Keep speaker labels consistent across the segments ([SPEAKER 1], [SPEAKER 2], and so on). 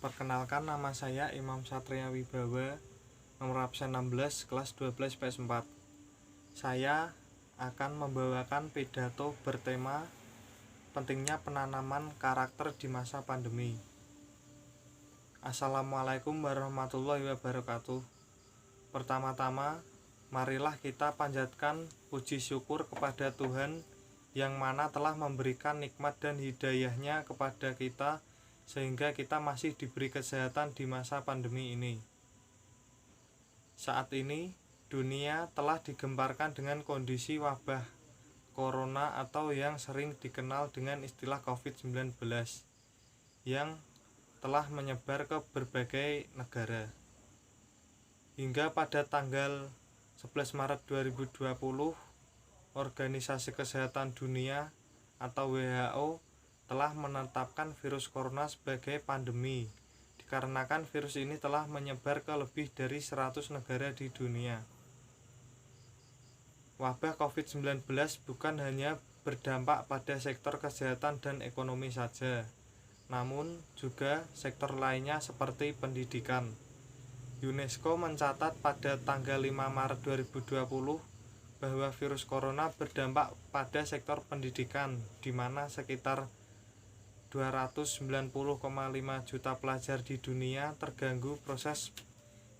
[SPEAKER 1] Perkenalkan, nama saya Imam Satria Wibawa, nomor absen 16, kelas 12 PS4. Saya akan membawakan pidato bertema pentingnya penanaman karakter di masa pandemi. Assalamualaikum warahmatullahi wabarakatuh. Pertama-tama, marilah kita panjatkan puji syukur kepada Tuhan yang mana telah memberikan nikmat dan hidayahnya kepada kita sehingga kita masih diberi kesehatan di masa pandemi ini. Saat ini, dunia telah digemparkan dengan kondisi wabah corona atau yang sering dikenal dengan istilah COVID-19 yang telah menyebar ke berbagai negara. Hingga pada tanggal 11 Maret 2020, Organisasi Kesehatan Dunia atau WHO telah menetapkan virus corona sebagai pandemi dikarenakan virus ini telah menyebar ke lebih dari 100 negara di dunia. Wabah COVID-19 bukan hanya berdampak pada sektor kesehatan dan ekonomi saja, namun juga sektor lainnya seperti pendidikan. UNESCO mencatat pada tanggal 5 Maret 2020 bahwa virus corona berdampak pada sektor pendidikan, di mana sekitar 290,5 juta pelajar di dunia terganggu proses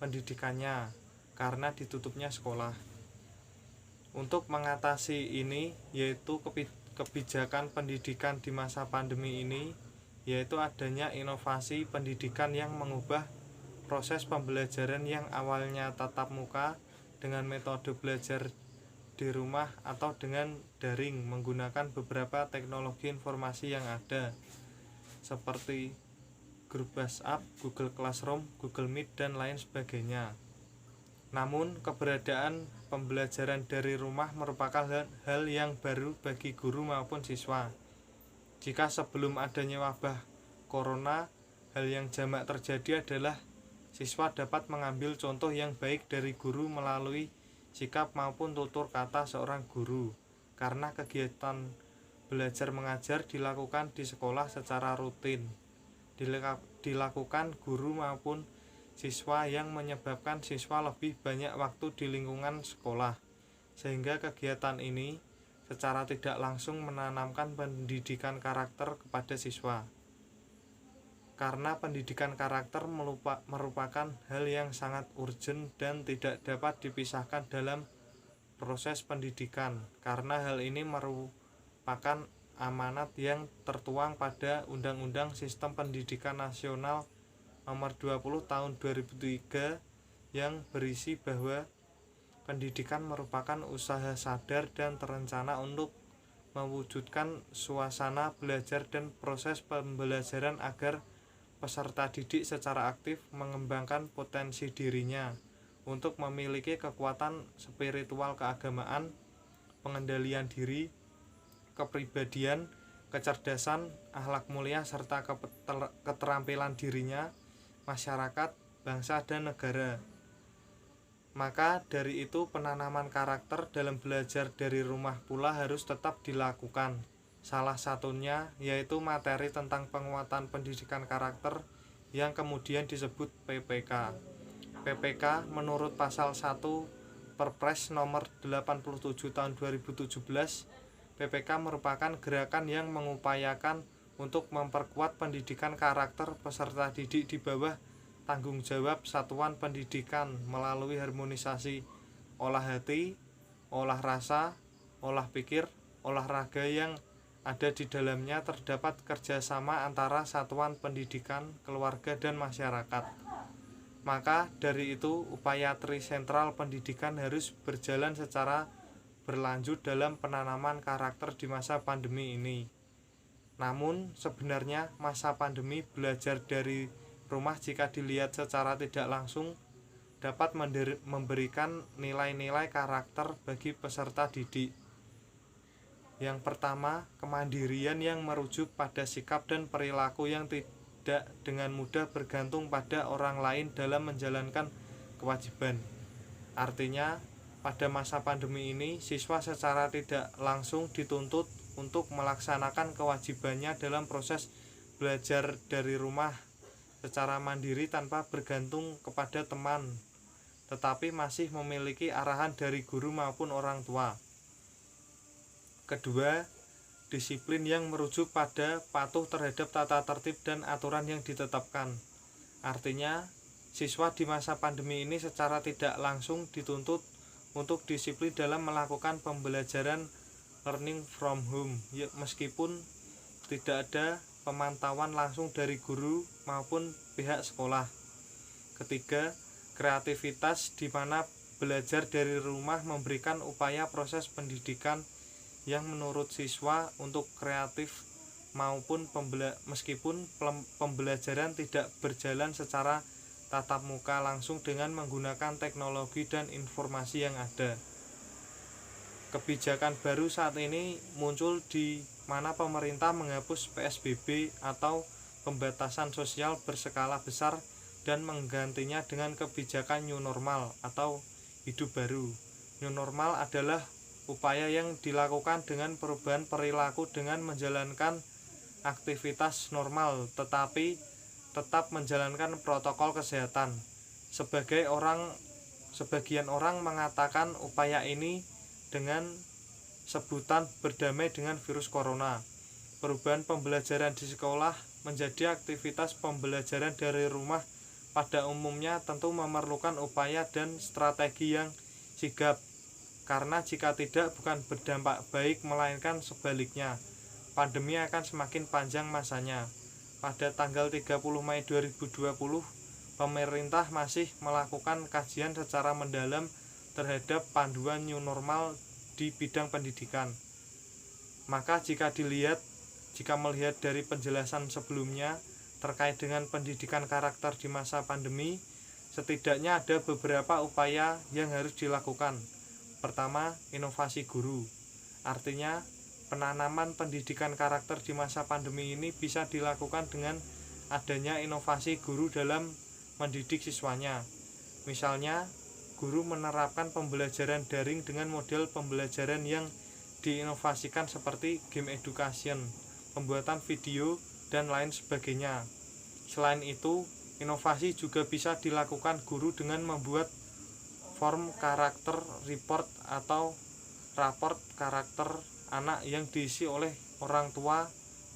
[SPEAKER 1] pendidikannya karena ditutupnya sekolah. Untuk mengatasi ini, yaitu kebijakan pendidikan di masa pandemi ini, yaitu adanya inovasi pendidikan yang mengubah proses pembelajaran yang awalnya tatap muka dengan metode belajar di rumah atau dengan daring menggunakan beberapa teknologi informasi yang ada seperti grup WhatsApp, Google Classroom, Google Meet, dan lain sebagainya. Namun, keberadaan pembelajaran dari rumah merupakan hal yang baru bagi guru maupun siswa. Jika sebelum adanya wabah corona, hal yang jamak terjadi adalah siswa dapat mengambil contoh yang baik dari guru melalui sikap maupun tutur kata seorang guru, karena kegiatan belajar mengajar dilakukan di sekolah secara rutin, dilakukan guru maupun siswa yang menyebabkan siswa lebih banyak waktu di lingkungan sekolah, sehingga kegiatan ini secara tidak langsung menanamkan pendidikan karakter kepada siswa. Karena pendidikan karakter merupakan hal yang sangat urgent dan tidak dapat dipisahkan dalam proses pendidikan, karena hal ini merupakan amanat yang tertuang pada Undang-Undang Sistem Pendidikan Nasional Nomor 20 Tahun 2003 yang berisi bahwa pendidikan merupakan usaha sadar dan terencana untuk mewujudkan suasana belajar dan proses pembelajaran agar peserta didik secara aktif mengembangkan potensi dirinya untuk memiliki kekuatan spiritual keagamaan, pengendalian diri, kepribadian, kecerdasan, akhlak mulia, serta keterampilan dirinya, masyarakat, bangsa, dan negara. Maka dari itu penanaman karakter dalam belajar dari rumah pula harus tetap dilakukan. Salah satunya yaitu materi tentang penguatan pendidikan karakter yang kemudian disebut PPK. PPK menurut pasal 1 Perpres nomor 87 tahun 2017, PPK merupakan gerakan yang mengupayakan untuk memperkuat pendidikan karakter peserta didik di bawah tanggung jawab satuan pendidikan melalui harmonisasi olah hati, olah rasa, olah pikir, olahraga yang ada di dalamnya terdapat kerjasama antara satuan pendidikan, keluarga, dan masyarakat. Maka dari itu upaya trisentral pendidikan harus berjalan secara berlanjut dalam penanaman karakter di masa pandemi ini. Namun sebenarnya masa pandemi belajar dari rumah jika dilihat secara tidak langsung dapat memberikan nilai-nilai karakter bagi peserta didik. Yang pertama, kemandirian yang merujuk pada sikap dan perilaku yang tidak dengan mudah bergantung pada orang lain dalam menjalankan kewajiban. Artinya, pada masa pandemi ini, siswa secara tidak langsung dituntut untuk melaksanakan kewajibannya dalam proses belajar dari rumah secara mandiri tanpa bergantung kepada teman, tetapi masih memiliki arahan dari guru maupun orang tua. Kedua, disiplin yang merujuk pada patuh terhadap tata tertib dan aturan yang ditetapkan. Artinya, siswa di masa pandemi ini secara tidak langsung dituntut untuk disiplin dalam melakukan pembelajaran learning from home, meskipun tidak ada pemantauan langsung dari guru maupun pihak sekolah. Ketiga, kreativitas di mana belajar dari rumah memberikan upaya proses pendidikan yang menurut siswa untuk kreatif maupun meskipun pembelajaran tidak berjalan secara tatap muka langsung dengan menggunakan teknologi dan informasi yang ada. Kebijakan baru saat ini muncul di mana pemerintah menghapus PSBB atau pembatasan sosial berskala besar dan menggantinya dengan kebijakan new normal atau hidup baru. New normal adalah upaya yang dilakukan dengan perubahan perilaku dengan menjalankan aktivitas normal tetapi tetap menjalankan protokol kesehatan. Sebagian orang mengatakan upaya ini dengan sebutan berdamai dengan virus corona. Perubahan pembelajaran di sekolah menjadi aktivitas pembelajaran dari rumah pada umumnya tentu memerlukan upaya dan strategi yang sigap, karena jika tidak bukan berdampak baik melainkan sebaliknya. Pandemi akan semakin panjang masanya. Pada tanggal 30 Mei 2020, pemerintah masih melakukan kajian secara mendalam terhadap panduan new normal di bidang pendidikan. Maka jika melihat dari penjelasan sebelumnya terkait dengan pendidikan karakter di masa pandemi, setidaknya ada beberapa upaya yang harus dilakukan. Pertama, inovasi guru. Artinya, penanaman pendidikan karakter di masa pandemi ini bisa dilakukan dengan adanya inovasi guru dalam mendidik siswanya. Misalnya, guru menerapkan pembelajaran daring dengan model pembelajaran yang diinovasikan seperti game education, pembuatan video, dan lain sebagainya. Selain itu, inovasi juga bisa dilakukan guru dengan membuat form karakter report atau raport karakter anak yang diisi oleh orang tua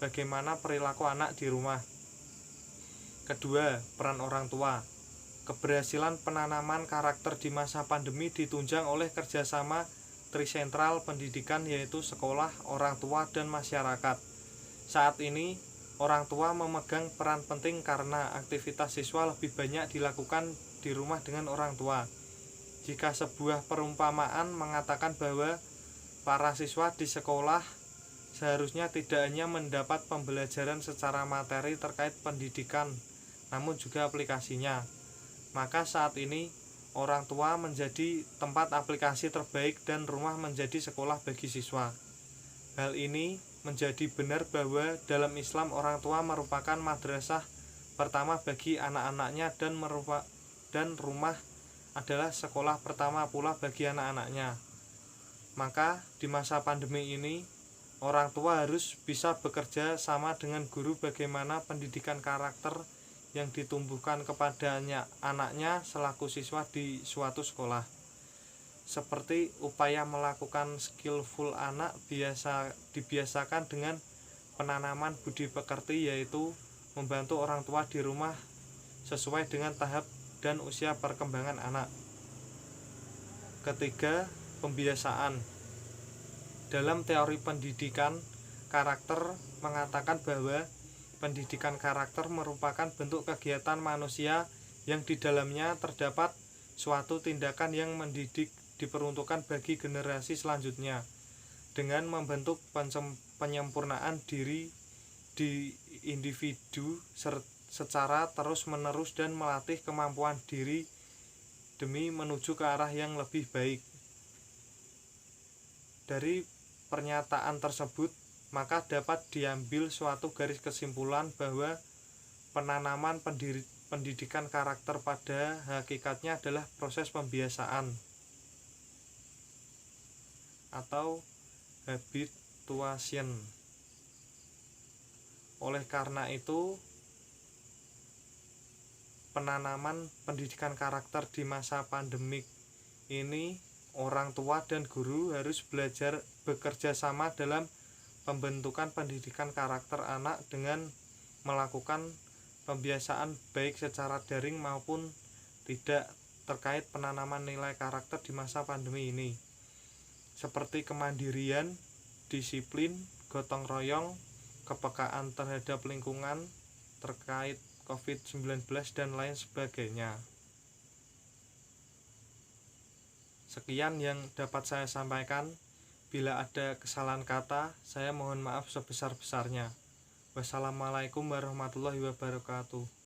[SPEAKER 1] bagaimana perilaku anak di rumah. Kedua, peran orang tua. Keberhasilan penanaman karakter di masa pandemi ditunjang oleh kerjasama trisentral pendidikan, yaitu sekolah, orang tua, dan masyarakat. Saat ini, orang tua memegang peran penting karena aktivitas siswa lebih banyak dilakukan di rumah dengan orang tua. Jika sebuah perumpamaan mengatakan bahwa para siswa di sekolah seharusnya tidak hanya mendapat pembelajaran secara materi terkait pendidikan, namun juga aplikasinya, maka saat ini orang tua menjadi tempat aplikasi terbaik dan rumah menjadi sekolah bagi siswa. Hal ini menjadi benar bahwa dalam Islam orang tua merupakan madrasah pertama bagi anak-anaknya dan rumah adalah sekolah pertama pula bagi anak-anaknya. Maka di masa pandemi ini orang tua harus bisa bekerja sama dengan guru bagaimana pendidikan karakter yang ditumbuhkan kepada anaknya selaku siswa di suatu sekolah. Seperti upaya melakukan skillful anak dibiasakan dengan penanaman budi pekerti, yaitu membantu orang tua di rumah sesuai dengan tahap dan usia perkembangan anak. Ketiga, pembiasaan. Dalam teori pendidikan karakter mengatakan bahwa pendidikan karakter merupakan bentuk kegiatan manusia yang di dalamnya terdapat suatu tindakan yang mendidik diperuntukkan bagi generasi selanjutnya dengan membentuk penyempurnaan diri di individu secara terus-menerus dan melatih kemampuan diri demi menuju ke arah yang lebih baik. Dari pernyataan tersebut, maka dapat diambil suatu garis kesimpulan bahwa penanaman pendidikan karakter pada hakikatnya adalah proses pembiasaan atau habituation. Oleh karena itu, penanaman pendidikan karakter di masa pandemik ini, orang tua dan guru harus belajar bekerja sama dalam pembentukan pendidikan karakter anak dengan melakukan pembiasaan baik secara daring maupun tidak terkait penanaman nilai karakter di masa pandemi ini, seperti kemandirian, disiplin, gotong royong, kepekaan terhadap lingkungan terkait COVID-19 dan lain sebagainya. Sekian yang dapat saya sampaikan. Bila ada kesalahan kata, saya mohon maaf sebesar-besarnya. Wassalamualaikum warahmatullahi wabarakatuh.